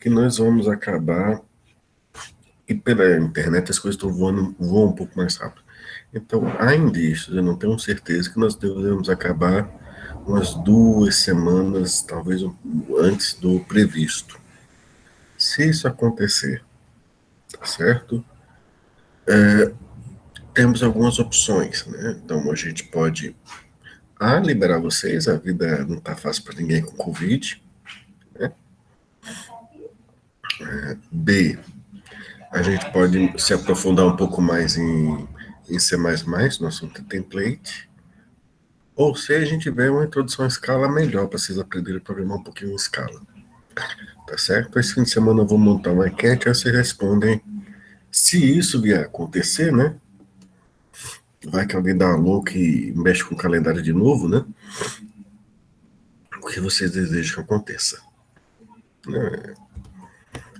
que nós vamos acabar, e pela internet as coisas estão voam um pouco mais rápido. Então, há indícios, eu não tenho certeza, que nós devemos acabar umas 2 semanas, talvez antes do previsto. Se isso acontecer, tá certo? Temos algumas opções, né? Então, a gente pode liberar vocês, a vida não está fácil para ninguém com Covid, né? B, a gente pode se aprofundar um pouco mais em C++, no assunto template, ou se a gente tiver uma introdução à escala melhor, para vocês aprenderem a programar um pouquinho em escala. Tá certo? Esse fim de semana eu vou montar uma enquete, aí vocês respondem. Se isso vier a acontecer, né? Vai que alguém dá uma louca e mexe com o calendário de novo, né? O que vocês desejam que aconteça.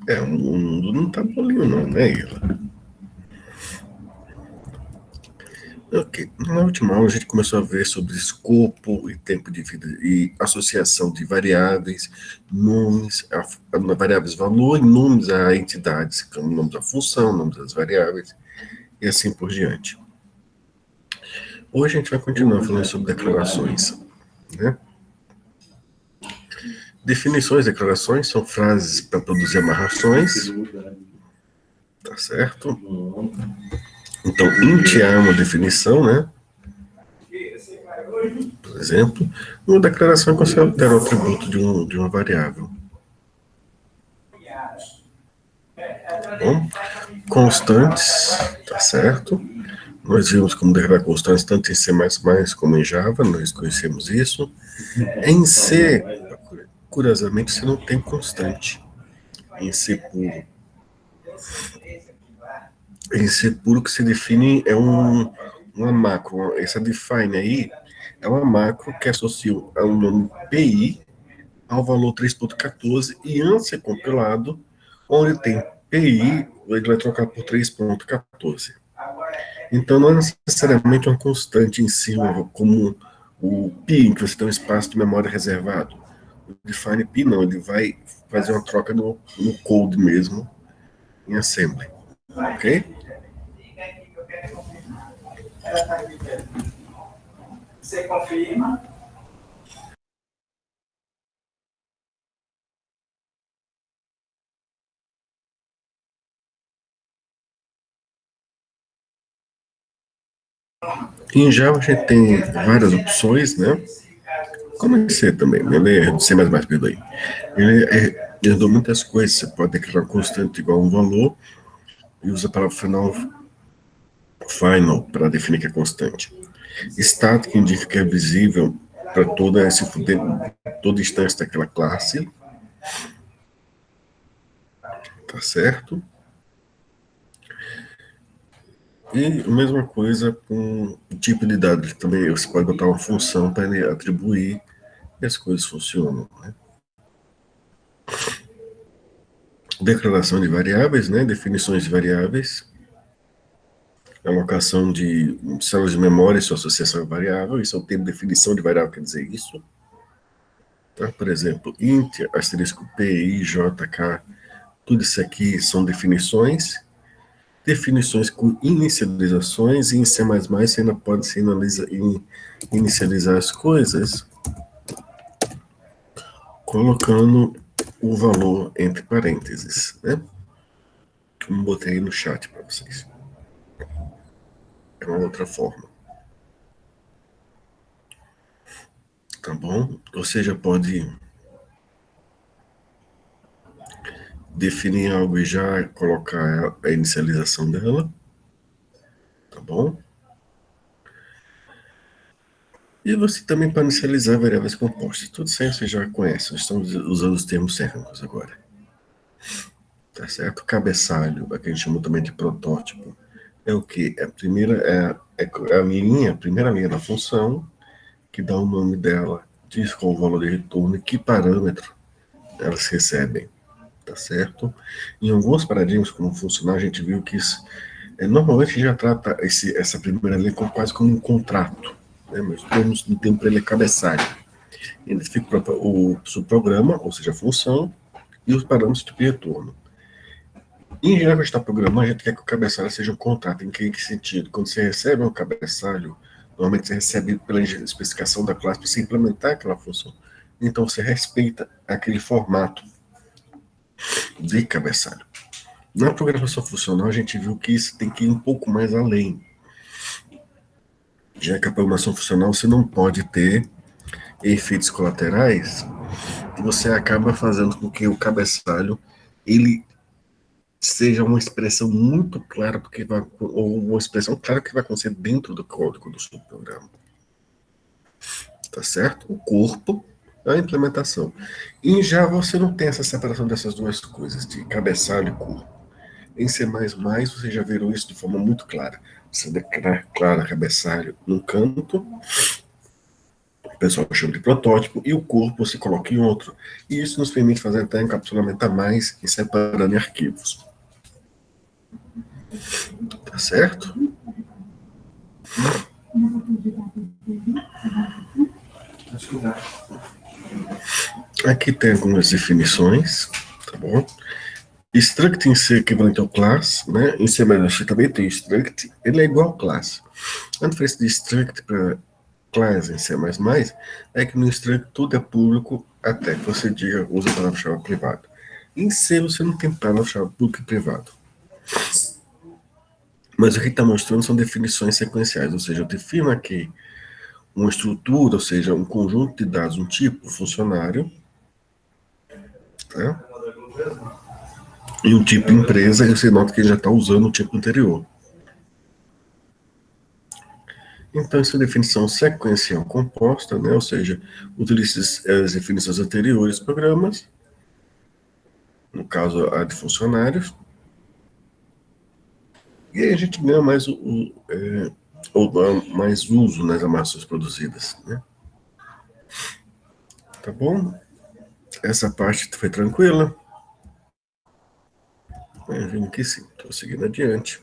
O mundo não tá bolinho não, né, Ila? Ok. Na última aula a gente começou a ver sobre escopo e tempo de vida e associação de variáveis, nomes, variáveis valor e nomes a entidades, como o nome da função, nomes das variáveis e assim por diante. Hoje a gente vai continuar falando sobre declarações, né? Definições, declarações são frases para produzir amarrações, tá certo? Então, int é uma definição, né? Por exemplo, uma declaração que você altera o atributo de uma variável. Bom, constantes, tá certo? Nós vimos como declarar constantes tanto em C++ como em Java, nós conhecemos isso. Em C, curiosamente, você não tem constante. Em C puro. Em C puro, que se define é uma macro. Essa define aí é uma macro que associa ao nome PI ao valor 3.14 e antes de ser compilado, onde tem PI, ele vai trocar por 3.14. Então, não é necessariamente uma constante em si, como o pi, em que você tem um espaço de memória reservado. O define pi não, ele vai fazer uma troca no code mesmo, em assembly. Ok? Você confirma? Em Java a gente tem várias opções, né? Como em C também, ele é C++, perdoe. Ele herdou muitas coisas, você pode declarar constante igual a um valor e usa a palavra final para definir que é constante. Static indica que é visível para toda instância daquela classe, tá certo? E a mesma coisa com o tipo de dado, também você pode botar uma função para ele atribuir e as coisas funcionam, né? Declaração de variáveis, né? Definições de variáveis, alocação de células de memória e sua associação variável, isso é o termo definição de variável, quer dizer isso. Tá? Por exemplo, int, asterisco p, i, j, k, tudo isso aqui são definições, definições com inicializações, e em C++ você ainda pode se inicializar as coisas colocando o valor entre parênteses, né? Como botei aí no chat para vocês. É uma outra forma. Tá bom? Você já pode definir algo e já colocar a inicialização dela, tá bom? E você também pode inicializar variáveis compostas. Tudo isso aí você já conhece, estamos usando os termos técnicos agora. Tá certo? Cabeçalho, que a gente chama também de protótipo, é o que? A primeira a primeira linha da função, que dá o nome dela, diz qual o valor de retorno e que parâmetro elas recebem, tá certo? Em alguns paradigmas, como funcional, a gente viu que isso, normalmente a gente já trata essa primeira linha quase como um contrato, né? Mas temos no tempo para ele cabeçalho. Ele fica o subprograma, ou seja, a função, e os parâmetros de retorno. Em geral, quando a gente está programando, a gente quer que o cabeçalho seja um contrato. Em que sentido? Quando você recebe um cabeçalho, normalmente você recebe pela especificação da classe para você implementar aquela função. Então você respeita aquele formato de cabeçalho. Na programação funcional, a gente viu que isso tem que ir um pouco mais além. Já que a programação funcional você não pode ter efeitos colaterais, e você acaba fazendo com que o cabeçalho ele seja uma expressão muito clara do que vai, ou uma expressão clara que vai acontecer dentro do código do seu programa. Tá certo? O corpo, a implementação. Em Java você não tem essa separação dessas duas coisas, de cabeçalho e corpo. Em C++ você já viram isso de forma muito clara. Você declara cabeçalho num canto, o pessoal chama de protótipo, e o corpo se coloca em outro. E isso nos permite fazer até encapsulamento a mais e separando em arquivos. Tá certo? Aqui tem algumas definições, tá bom? Struct em C equivalente ao class, né? Em C++ também tem struct, ele é igual ao class. A diferença de struct para class em C++ é que no struct tudo é público até que você diga, usa a palavra-chave privada. Em C você não tem palavra-chave público e privado. Mas o que está mostrando são definições sequenciais, ou seja, eu defino aqui uma estrutura, ou seja, um conjunto de dados, um tipo funcionário, tá? E um tipo empresa, e você nota que ele já está usando o tipo anterior. Então, essa definição sequencial composta, né? Ou seja, utiliza as definições anteriores dos programas, no caso a de funcionários, e aí a gente ganha mais, mais uso nas amarrações produzidas, né? Tá bom? Essa parte foi tranquila? Imagino que sim. Estou seguindo adiante.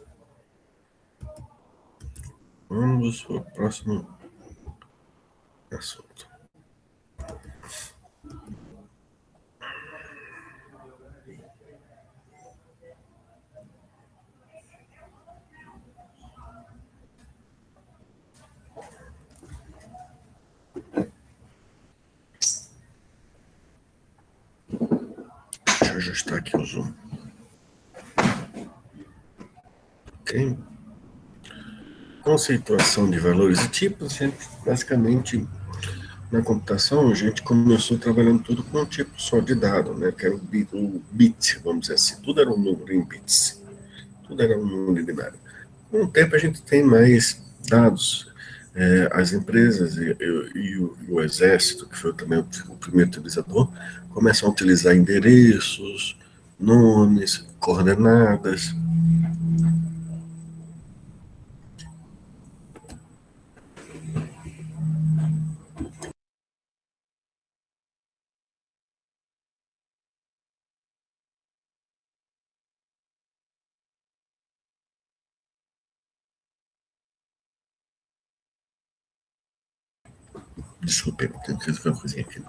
Vamos para o próximo assunto. Deixa eu ajustar aqui o zoom. Ok? Conceituação de valores e tipos, a gente, basicamente, na computação, a gente começou trabalhando tudo com um tipo só de dado, né? Que era o bit, vamos dizer assim. Tudo era um número em bits. Tudo era um número binário. Com o tempo, a gente tem mais dados. As empresas e o exército, que foi também o primeiro utilizador, começam a utilizar endereços, nomes, coordenadas. Desculpe, tenho que resolver uma coisinha aqui.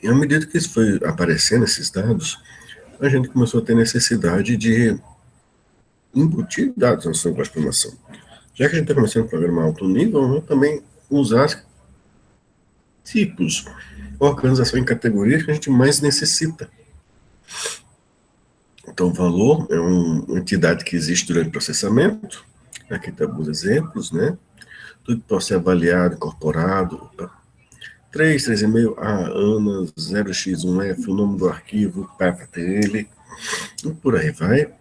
E à medida que isso foi aparecendo, esses dados, a gente começou a ter necessidade de embutir dados na sua programação. Já que a gente está começando a programar alto nível, vamos também usar tipos, organização em categorias que a gente mais necessita. Então, valor é uma entidade que existe durante o processamento. Aqui tem alguns exemplos, né? Tudo pode ser avaliado, incorporado. 3, 3,5, ANA, 0x1f, o nome do arquivo, path dele, e por aí vai.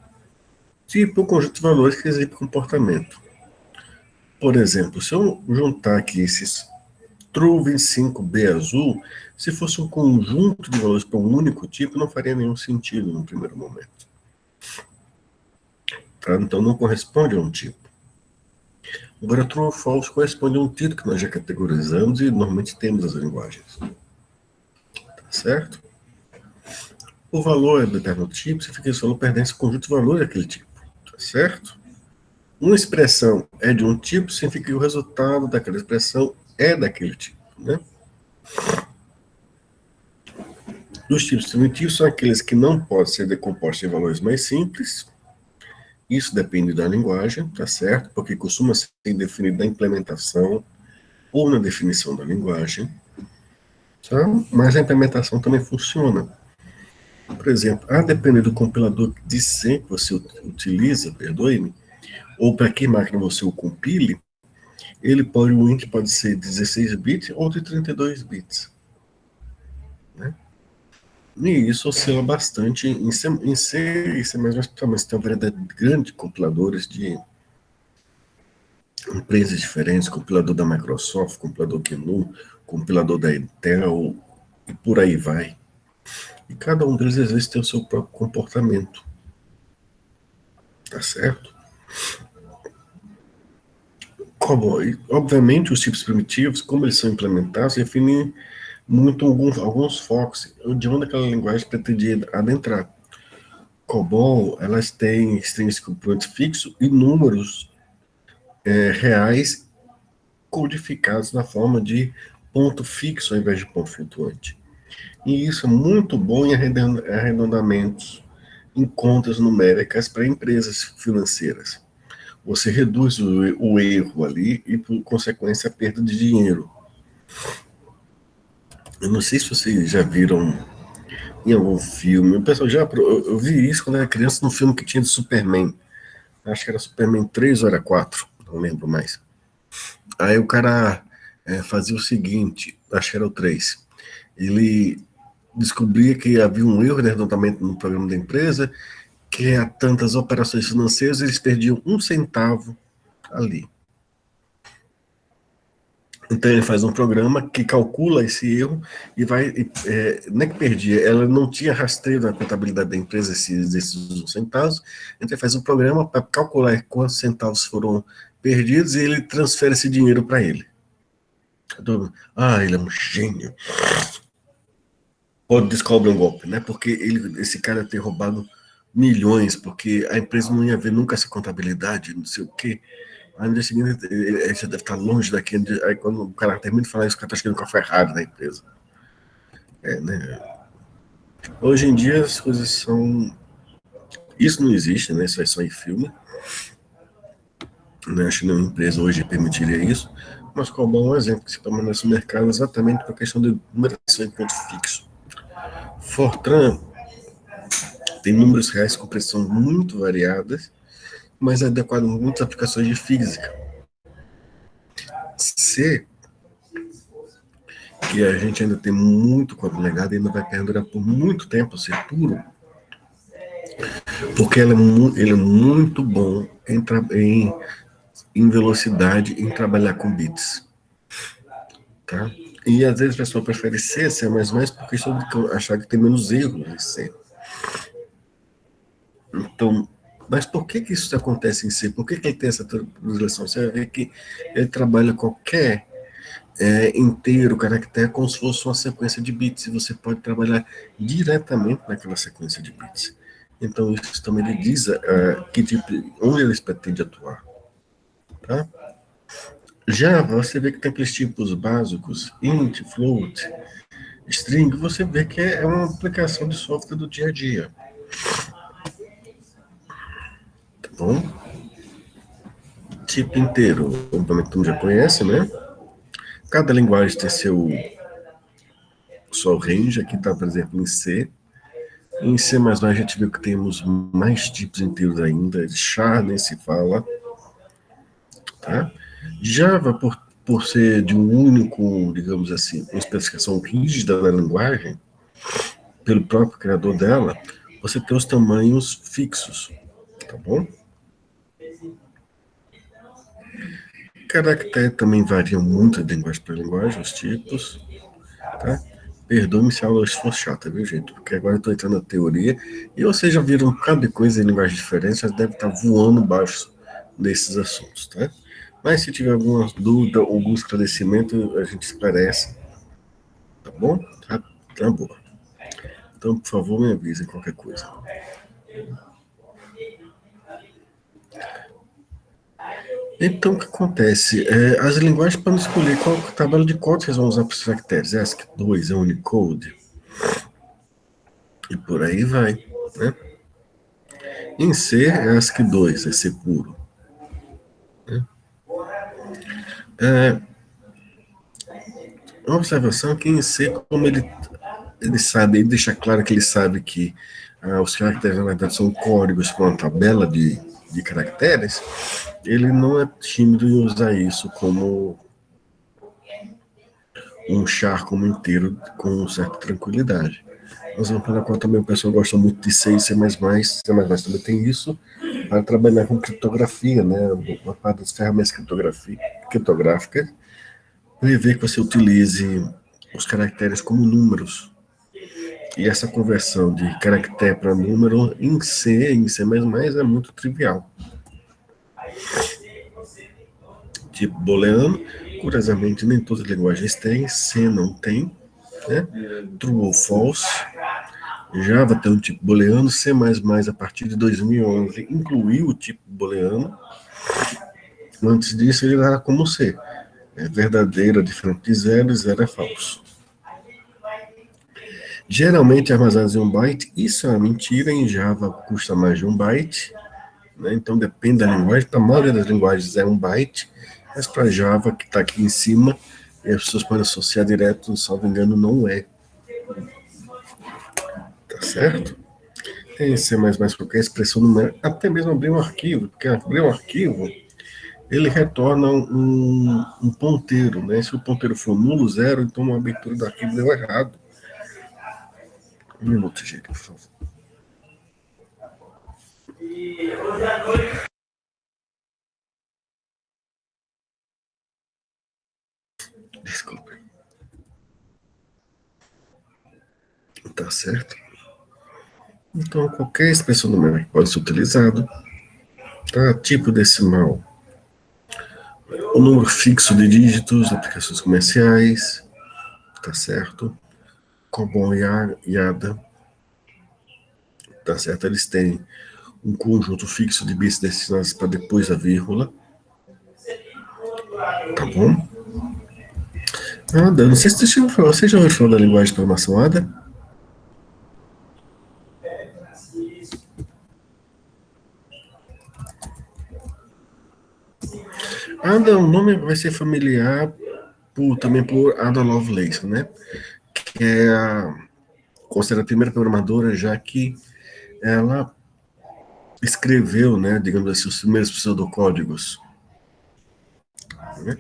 Tipo, o conjunto de valores que exibe comportamento. Por exemplo, se eu juntar aqui esses true 25B azul, se fosse um conjunto de valores para um único tipo, não faria nenhum sentido no primeiro momento. Tá? Então não corresponde a um tipo. Agora, true ou false corresponde a um tipo que nós já categorizamos e normalmente temos as linguagens. Tá certo? O valor é determinado tipo, significa que esse valor pertence ao conjunto de valores daquele tipo. Tá certo? Uma expressão é de um tipo, significa que o resultado daquela expressão é daquele tipo. Né? Os tipos primitivos são aqueles que não podem ser decompostos em valores mais simples. Isso depende da linguagem, tá certo? Porque costuma ser definido na implementação ou na definição da linguagem, tá? Mas a implementação também funciona. Por exemplo, a depender do compilador de C que você utiliza, perdoe-me, ou para que máquina você o compile, o int pode ser 16 bits ou de 32 bits. Né? E isso oscila bastante em C e C++, mas tem uma variedade grande de compiladores de empresas diferentes, compilador da Microsoft, compilador GNU, compilador da Intel, e por aí vai. E cada um deles, às vezes, tem o seu próprio comportamento. Tá certo? Como, obviamente, os tipos primitivos, como eles são implementados, definem muito alguns focos de onde aquela linguagem pretendia adentrar. COBOL, elas têm strings com ponto fixo e números reais codificados na forma de ponto fixo ao invés de ponto flutuante. E isso é muito bom em arredondamentos em contas numéricas para empresas financeiras. Você reduz o erro ali e, por consequência, a perda de dinheiro. Eu não sei se vocês já viram em algum filme. O pessoal eu vi isso quando era criança num filme que tinha de Superman. Acho que era Superman 3 ou era 4, não lembro mais. Aí o cara fazia o seguinte, acho que era o 3. Ele descobria que havia um erro de arredondamento no programa da empresa, que a tantas operações financeiras eles perdiam um centavo ali. Então ele faz um programa que calcula esse erro e vai. Não é que perdia, ela não tinha rastreio na contabilidade da empresa desses centavos. Então ele faz um programa para calcular quantos centavos foram perdidos e ele transfere esse dinheiro para ele. Então, ele é um gênio. Pode descobrir um golpe, né? Porque esse cara ter roubado milhões, porque a empresa não ia ver nunca essa contabilidade, não sei o quê. Aí no dia seguinte, ele já deve estar longe daqui. Aí quando o cara termina de falar isso, o cara está chegando com a Ferrari na empresa. Né? Hoje em dia as coisas são. Isso não existe, né? Isso é só em filme. Né? Acho que nenhuma empresa hoje permitiria isso. Mas qual é um exemplo que se toma nesse mercado exatamente por questão de numeração em ponto fixo. Fortran tem números reais com pressão muito variadas, mas é adequado a muitas aplicações de física. C, que a gente ainda tem muito código legado e ainda vai perdurar por muito tempo, ser puro, porque ele é muito bom em velocidade, em trabalhar com bits. Tá? E às vezes a pessoa prefere C, C++, por questão de achar que tem menos erros em C. Então, mas por que isso acontece em C? Por que ele tem essa translação? Você vai ver que ele trabalha qualquer inteiro, caractere, como se fosse uma sequência de bits, e você pode trabalhar diretamente naquela sequência de bits. Então, isso também lhe diz que tipo, onde eles pretendem atuar. Tá? Java, você vê que tem aqueles tipos básicos, int, float, string, você vê que é uma aplicação de software do dia a dia. Tá bom? Tipo inteiro, obviamente todo mundo já conhece, né? Cada linguagem tem seu range, aqui está, por exemplo, em C. Em C++ a gente viu que temos mais tipos inteiros ainda, char nem se fala. Tá? Java, por ser de um único, digamos assim, uma especificação rígida da linguagem, pelo próprio criador dela, você tem os tamanhos fixos, tá bom? Caractere também varia muito de linguagem para linguagem, os tipos, tá? Perdoe-me se a aula for chata, viu, gente? Porque agora eu estou entrando na teoria e vocês já viram um bocado de coisa em linguagens diferentes, já deve estar voando baixo desses assuntos, tá? Mas se tiver alguma dúvida ou algum esclarecimento, a gente esclarece, tá bom? Tá boa. Então, por favor, me avisem qualquer coisa. Então, o que acontece? As linguagens podem escolher qual tabela de código vocês vão usar para os caracteres. ESC2 é Unicode. e por aí vai, né? Em C é ASCII2, é C puro. É, uma observação é que em C, como ele sabe, ele deixa claro que ele sabe que os caracteres, na verdade, são códigos para uma tabela de caracteres, ele não é tímido em usar isso como um char como inteiro com certa tranquilidade. Razão pela qual também o pessoal gosta muito de C e C++, C++ também tem isso, para trabalhar com criptografia, né? Uma parte das ferramentas criptográficas, prevê que você utilize os caracteres como números. E essa conversão de caractere para número em C, em C++, é muito trivial. Tipo booleano, curiosamente nem todas as linguagens têm, C não tem, né? True ou false. Java tem um tipo booleano, C++ a partir de 2011 incluiu o tipo booleano. Antes disso ele era como C, é verdadeiro, diferente de zero, e zero é falso. Geralmente armazenados em um byte, isso é uma mentira, em Java custa mais de um byte, né? Então depende da linguagem, para a maioria das linguagens é um byte, mas para Java, que está aqui em cima, e as pessoas podem associar direto, salvo engano, não é. Tá certo? Tem C++ qualquer expressão numérica, até mesmo abrir um arquivo, porque abrir um arquivo, ele retorna um ponteiro, né? Se o ponteiro for nulo, zero, então a abertura do arquivo deu errado. Um minuto, gente, por favor. Desculpa. Tá certo? Então, qualquer expressão numérica pode ser utilizado. Tá? Tipo decimal. O número fixo de dígitos, aplicações comerciais. Tá certo? COBOL e IADA. Tá certo? Eles têm um conjunto fixo de bits destinados para depois da vírgula. Tá bom? Ada, não sei se você já ouviu falar da linguagem de programação Ada? Ada, o nome vai ser familiar também por Ada Lovelace, né? Que é considerada a primeira programadora, já que ela escreveu, né, digamos assim, os primeiros pseudocódigos. Né?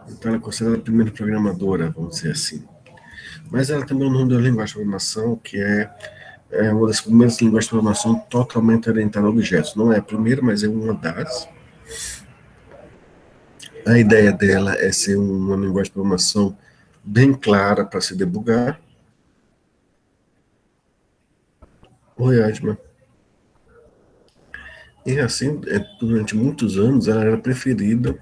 Então ela é considerada a primeira programadora, vamos dizer assim. Mas ela também é o nome da linguagem de programação, que é uma das primeiras linguagens de programação totalmente orientada a objetos. Não é a primeira, mas é uma das. A ideia dela é ser uma linguagem de programação bem clara para se debugar. Oi, Adma. E assim, durante muitos anos, ela era preferida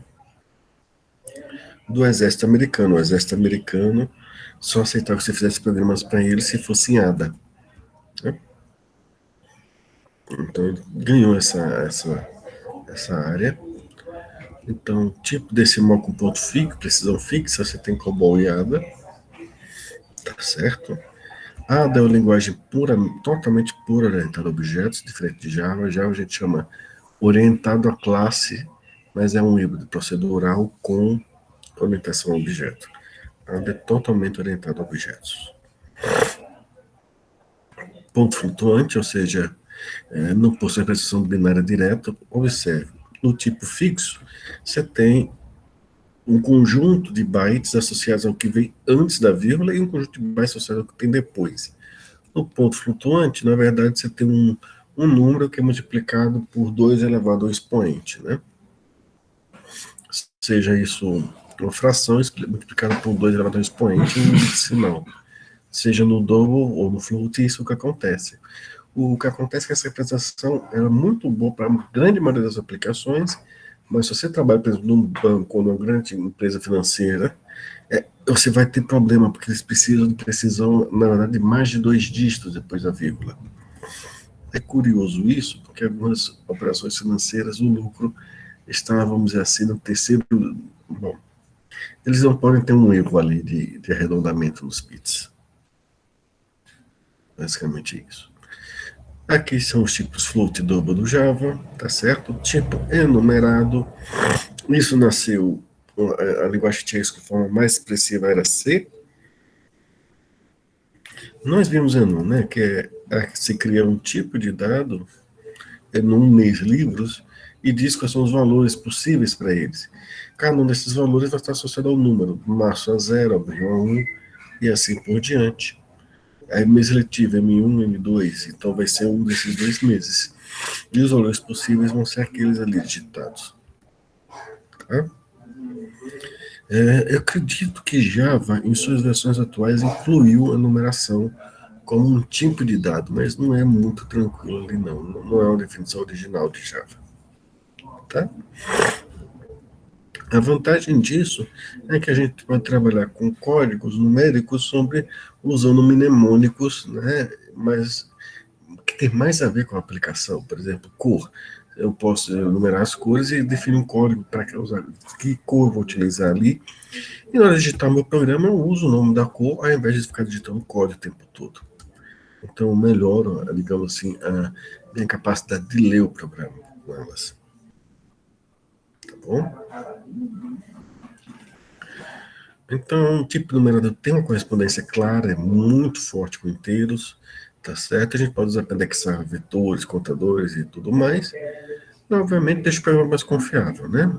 do exército americano. O exército americano só aceitava que você fizesse programas para ele se fosse em ADA. Né? Então, ele ganhou essa área. Então, tipo decimal com ponto fixo, precisão fixa, você tem COBOL e ADA. Tá certo? ADA é uma linguagem totalmente pura orientada a objetos, diferente de Java. Java a gente chama orientado à classe, mas é um híbrido procedural com orientação a objeto. ADA é totalmente orientado a objetos. Ponto flutuante, ou seja, não possui precisão binária direta. Observe, no tipo fixo, você tem um conjunto de bytes associados ao que vem antes da vírgula e um conjunto de bytes associados ao que tem depois. No ponto flutuante, na verdade, você tem um número que é multiplicado por 2 elevado ao expoente, né? Seja isso uma fração multiplicada por 2 elevado ao expoente em um decimal. Seja no double ou no float, isso é o que acontece. O que acontece é que essa representação é muito boa para a grande maioria das aplicações, mas se você trabalha, por exemplo, num banco ou numa grande empresa financeira, você vai ter problema, porque eles precisam de precisão, na verdade, de mais de 2 dígitos depois da vírgula. É curioso isso, porque algumas operações financeiras, o lucro está, vamos dizer assim, no terceiro. Bom, eles não podem ter um erro ali de arredondamento nos bits. Basicamente isso. Aqui são os tipos float e double do Java, tá certo? Tipo enumerado. Isso nasceu, a linguagem tinha isso de forma mais expressiva era C. Nós vimos enum, né? Que se cria um tipo de dado, enum mês livros, e diz quais são os valores possíveis para eles. Cada um desses valores vai estar associado ao número, março a 0, abril a 1, e assim por diante. Aí mês letivo, M1, M2, então vai ser um desses 2 meses. E os valores possíveis vão ser aqueles ali digitados. Tá? Eu acredito que Java, em suas versões atuais, incluiu a numeração como um tipo de dado, mas não é muito tranquilo ali, não. Não é uma definição original de Java. Tá? A vantagem disso é que a gente pode trabalhar com códigos numéricos sobre usando mnemônicos, né? Mas que tem mais a ver com a aplicação. Por exemplo, cor. Eu posso enumerar as cores e definir um código para que cor eu vou utilizar ali. E na hora de digitar meu programa, eu uso o nome da cor ao invés de ficar digitando código o tempo todo. Então, eu melhoro, digamos assim, a minha capacidade de ler o programa com elas. Tá bom? Então, o tipo numerador tem uma correspondência clara, é muito forte com inteiros, tá certo? A gente pode usar para indexar vetores, contadores e tudo mais. Obviamente, deixa o programa mais confiável, né?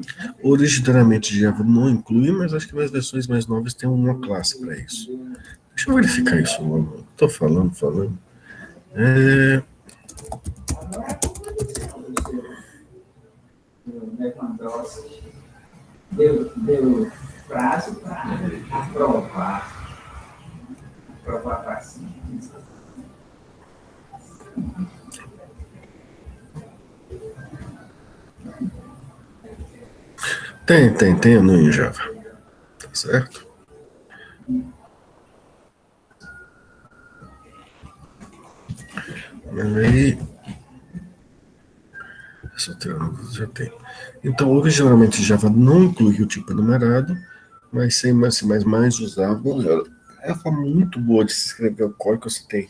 Originalmente, Java não inclui, mas acho que as versões mais novas têm uma classe para isso. Deixa eu verificar isso logo. Estou falando. É, deu prazo para aprovar para si. tem no em Java, tá certo? Aí, já tem. Então, originalmente Java não incluía o tipo numerado, mas C++ usava. É uma forma muito boa de se escrever o código. Você tem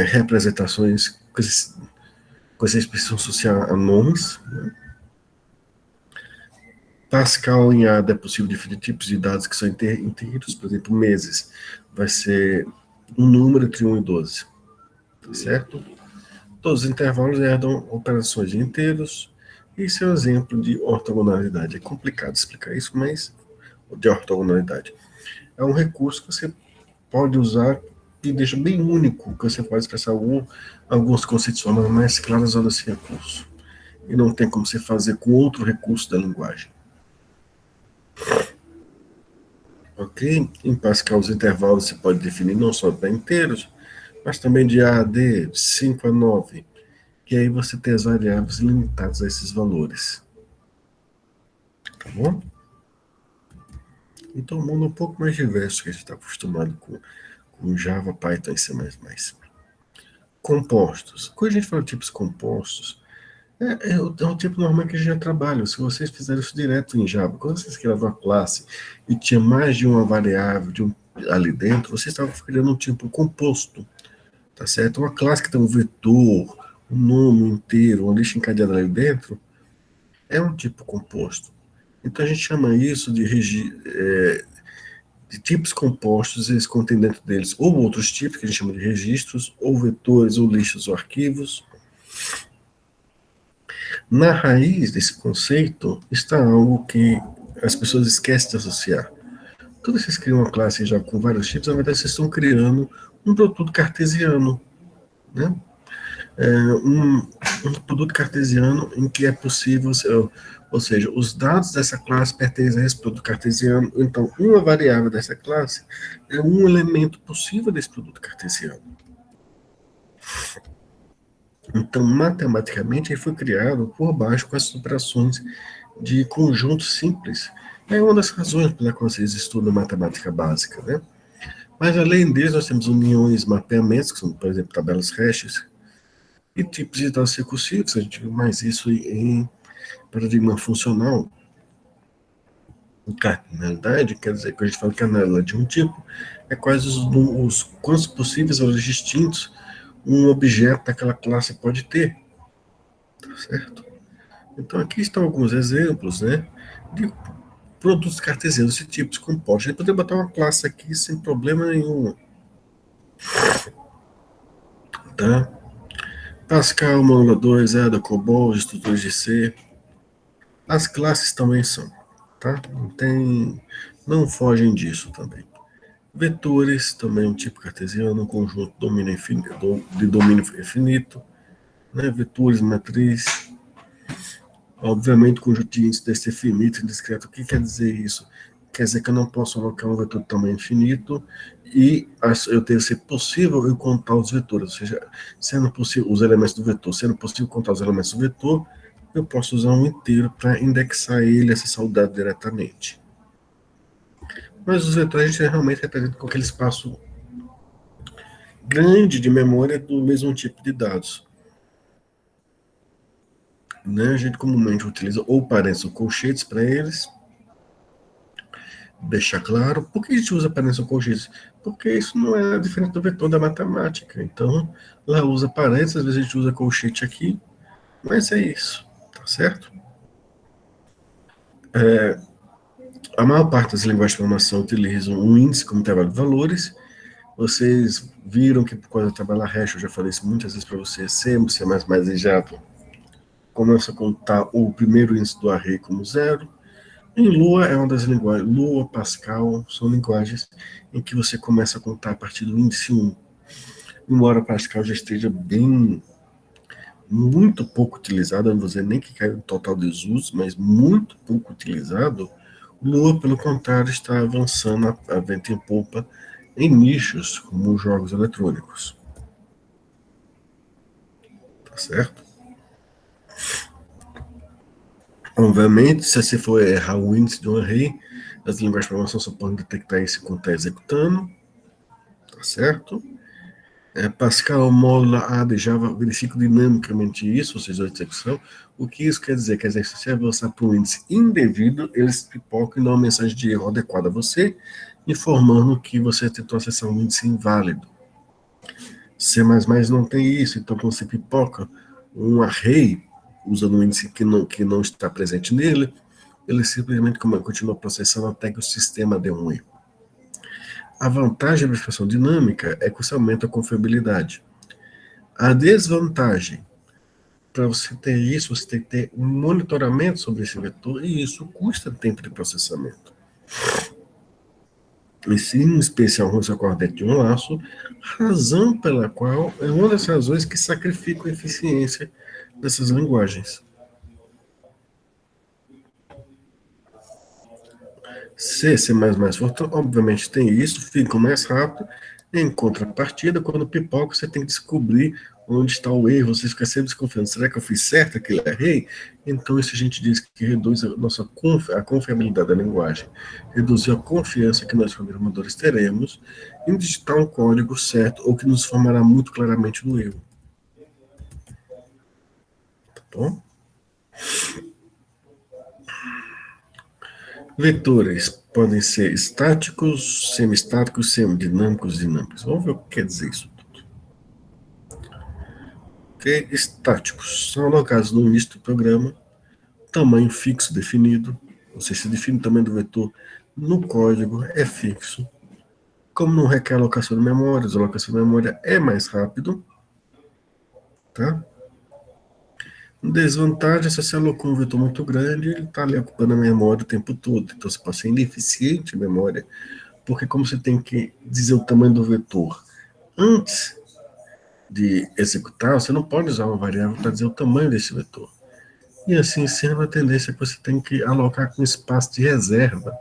representações com essa expressão social a nomes. Né? Pascal em ADA é possível definir tipos de dados que são inteiros, por exemplo, meses. Vai ser um número entre 1 e 12. Tá certo? Todos os intervalos herdam operações de inteiros. Isso é um exemplo de ortogonalidade. É complicado explicar isso, mas de ortogonalidade. É um recurso que você pode usar e deixa bem único, que você pode expressar alguns conceitos de forma mais claras usando esse recurso. E não tem como você fazer com outro recurso da linguagem. Ok? Em Pascal, os intervalos você pode definir não só para inteiros, mas também de A a D, 5 a 9. Que aí você tem as variáveis limitadas a esses valores. Tá bom? Então, um mundo um pouco mais diverso que a gente está acostumado com Java, Python e C++. Compostos. Quando a gente fala de tipos compostos, é um tipo normal que a gente já trabalha. Se vocês fizerem isso direto em Java, quando vocês criavam uma classe e tinha mais de uma variável ali dentro, vocês estavam criando um tipo composto, tá certo? Uma classe que tem um vetor, um nome inteiro, uma lista encadeada ali dentro, é um tipo composto. Então a gente chama isso de tipos compostos, eles contêm dentro deles ou outros tipos, que a gente chama de registros, ou vetores, ou listas, ou arquivos. Na raiz desse conceito está algo que as pessoas esquecem de associar. Quando vocês criam uma classe já com vários tipos, na verdade vocês estão criando um produto cartesiano, né? Um produto cartesiano em que é possível, ou seja, os dados dessa classe pertencem a esse produto cartesiano, então uma variável dessa classe é um elemento possível desse produto cartesiano. Então, matematicamente, ele foi criado por baixo com essas operações de conjunto simples. É uma das razões pela qual vocês estudam matemática básica, né? Mas, além deles, nós temos uniões, mapeamentos, que são, por exemplo, tabelas hashes, e tipos de dados recursivos. A gente viu mais isso em paradigma funcional. Cardinalidade quer dizer que a gente fala que a cardinalidade de um tipo é quais os quantos possíveis valores distintos um objeto daquela classe pode ter, tá certo? Então aqui estão alguns exemplos, né, de produtos cartesianos de tipos compostos. A gente poderia botar uma classe aqui sem problema nenhum, tá? Pascal, Módulo 2, Ada, COBOL, estruturas de C. As classes também são, tá? Não fogem disso também. Vetores, também um tipo cartesiano, um conjunto de domínio infinito, né? Vetores, matriz, obviamente, conjunto de índices desse finito e discreto. O que quer dizer isso? Quer dizer que eu não posso alocar um vetor de tamanho infinito e eu tenho que ser possível eu contar os vetores, ou seja, sendo possível os elementos do vetor, sendo possível contar os elementos do vetor, eu posso usar um inteiro para indexar ele, acessar o dado diretamente. Mas os vetores a gente realmente representa com aquele espaço grande de memória do mesmo tipo de dados. Né? A gente comumente utiliza ou parênteses ou colchetes para eles, deixar claro. Por que a gente usa parênteses ou colchetes? Porque isso não é diferente do vetor da matemática. Então, lá usa parênteses, às vezes a gente usa colchete aqui, mas é isso, tá certo? A maior parte das linguagens de programação utilizam um índice como intervalo de valores. Vocês viram que por causa da tabela hash, eu já falei isso muitas vezes para vocês, sempre ser mais exato, começa a contar o primeiro índice do array como zero. Em Lua é uma das linguagens, Lua, Pascal, são linguagens em que você começa a contar a partir do índice 1. Embora Pascal já esteja muito pouco utilizado, não vou dizer nem que caiu no total desuso, mas muito pouco utilizado, Lua, pelo contrário, está avançando a vento em popa em nichos como jogos eletrônicos. Tá certo? Obviamente, se você for errar o índice de um array, as linguagens de programação só podem detectar isso quando está executando, tá certo? Pascal, módulo AD, Java verifica dinamicamente isso, ou seja, a execução. O que isso quer dizer? Quer dizer que se você avançar para um índice indevido, eles pipocam e dão uma mensagem de erro adequada a você, informando que você tentou acessar um índice inválido. C++ não tem isso, então quando você pipoca um array, usando um índice que não está presente nele, ele simplesmente continua processando até que o sistema dê um erro. A vantagem da verificação dinâmica é que você aumenta a confiabilidade. A desvantagem, para você ter isso, você tem que ter um monitoramento sobre esse vetor, e isso custa tempo de processamento. E sim, em especial quando você acorda dentro de um laço, razão pela qual é uma das razões que sacrificam a eficiência dessas linguagens. C, C++, obviamente tem isso, fica mais rápido. Em contrapartida, quando pipoca, você tem que descobrir onde está o erro, você fica sempre desconfiando, será que eu fiz certo, que eu errei? Então isso a gente diz que reduz a confiabilidade da linguagem, reduz a confiança que nós programadores teremos em digitar um código certo ou que nos formará muito claramente no erro. Tá bom? Vetores podem ser estáticos, semi-estáticos, semidinâmicos, dinâmicos. Vamos ver o que quer dizer isso tudo. Okay? Estáticos são alocados no início do programa, tamanho fixo definido, ou seja, se define o tamanho do vetor no código, é fixo. Como não requer alocação de memória, a alocação de memória é mais rápido. Tá? Desvantagem, se você alocou um vetor muito grande, ele está ali ocupando a memória o tempo todo. Então você pode ser ineficiente em memória, porque como você tem que dizer o tamanho do vetor antes de executar, você não pode usar uma variável para dizer o tamanho desse vetor. E assim sendo, a tendência é que você tem que alocar com espaço de reserva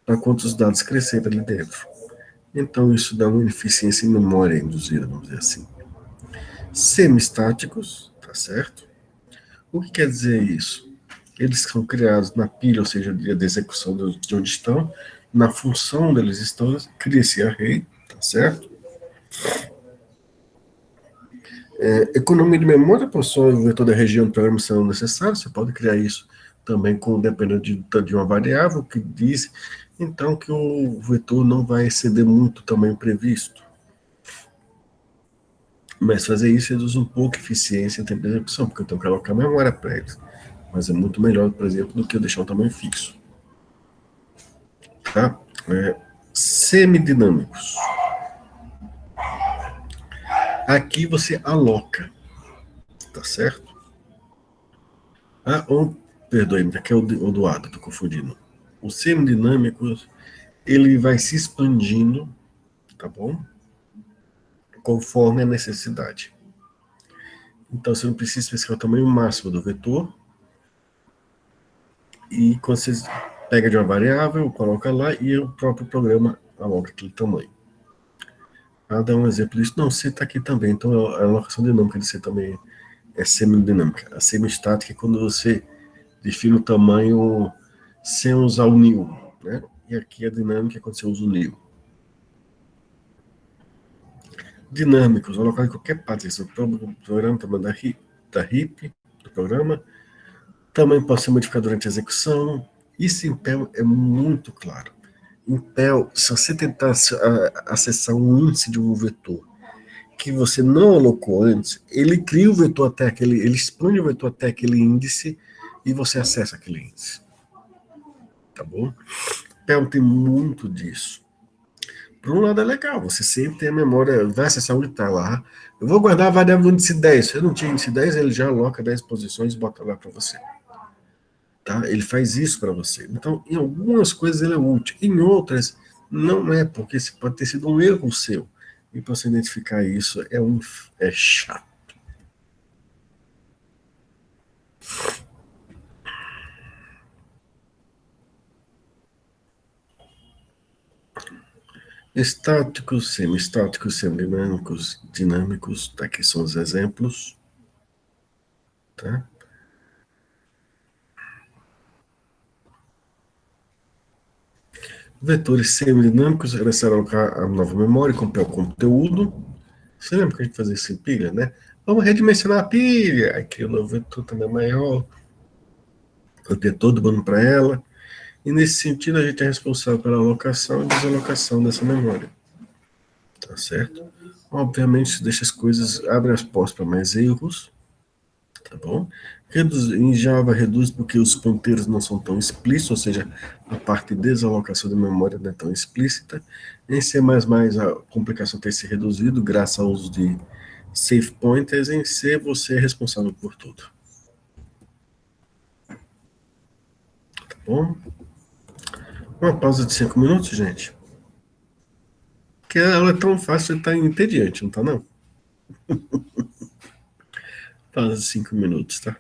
para quantos dados crescerem ali dentro. Então isso dá uma ineficiência em memória induzida, vamos dizer assim. Semi-estáticos, tá certo? O que quer dizer isso? Eles são criados na pilha, ou seja, de execução de onde estão, na função onde eles estão, cria esse array, tá certo? Economia de memória, por só o vetor da região do programa sendo necessário, você pode criar isso também dependendo de uma variável que diz, então, que o vetor não vai exceder muito o tamanho previsto. Mas fazer isso reduz um pouco a eficiência em tempo de execução, porque eu tenho que alocar memória para eles. Mas é muito melhor, por exemplo, do que eu deixar um tamanho fixo. Tá? Semidinâmicos. Aqui você aloca, tá certo? Perdoe-me, aqui é o do A, estou confundindo. O semidinâmico, ele vai se expandindo, tá bom? Conforme a necessidade. Então, você não precisa especificar o tamanho máximo do vetor. E quando você pega de uma variável, coloca lá e o próprio programa aloca aquele tamanho. Para dar um exemplo disso, não, C está aqui também. Então, a alocação dinâmica de C também é semidinâmica. A semi-estática é quando você define o tamanho sem usar o nil, né? E aqui a dinâmica é quando você usa o nil. Dinâmicos, alocar em qualquer parte do programa, tamanho da RIP, do programa. Também pode ser modificado durante a execução. Isso em Perl é muito claro. Em Perl, se você tentar acessar um índice de um vetor que você não alocou antes, ele cria o vetor até aquele, ele expande o vetor até aquele índice e você acessa aquele índice. Tá bom? Perl tem muito disso. Por um lado é legal, você sempre tem a memória, vai acessar onde está lá. Eu vou guardar a variável do índice 10. Se eu não tinha índice 10, ele já aloca 10 posições e bota lá para você. Tá? Ele faz isso para você. Então, em algumas coisas ele é útil, em outras não é, porque pode ter sido um erro seu. E para você identificar isso é chato. Estáticos, semi-estáticos, semidinâmicos, dinâmicos, aqui são os exemplos. Tá? Vetores semidinâmicos, é necessário alocar a nova memória, comprar o conteúdo. Você lembra que a gente fazia isso em pilha, né? Vamos redimensionar a pilha. Aí cria um novo vetor também maior. Eu ter todo mundo para ela. E nesse sentido, a gente é responsável pela alocação e desalocação dessa memória. Tá certo? Obviamente, isso deixa as coisas, abre as portas para mais erros. Tá bom? Em Java reduz porque os ponteiros não são tão explícitos, ou seja, a parte de desalocação da memória não é tão explícita. Em C++, a complicação tem se reduzido graças ao uso de safe pointers. Em C, você é responsável por tudo. Tá bom? Uma pausa de 5 minutos, gente. Porque ela é tão fácil de estar entediante, não tá não? Pausa de 5 minutos, tá?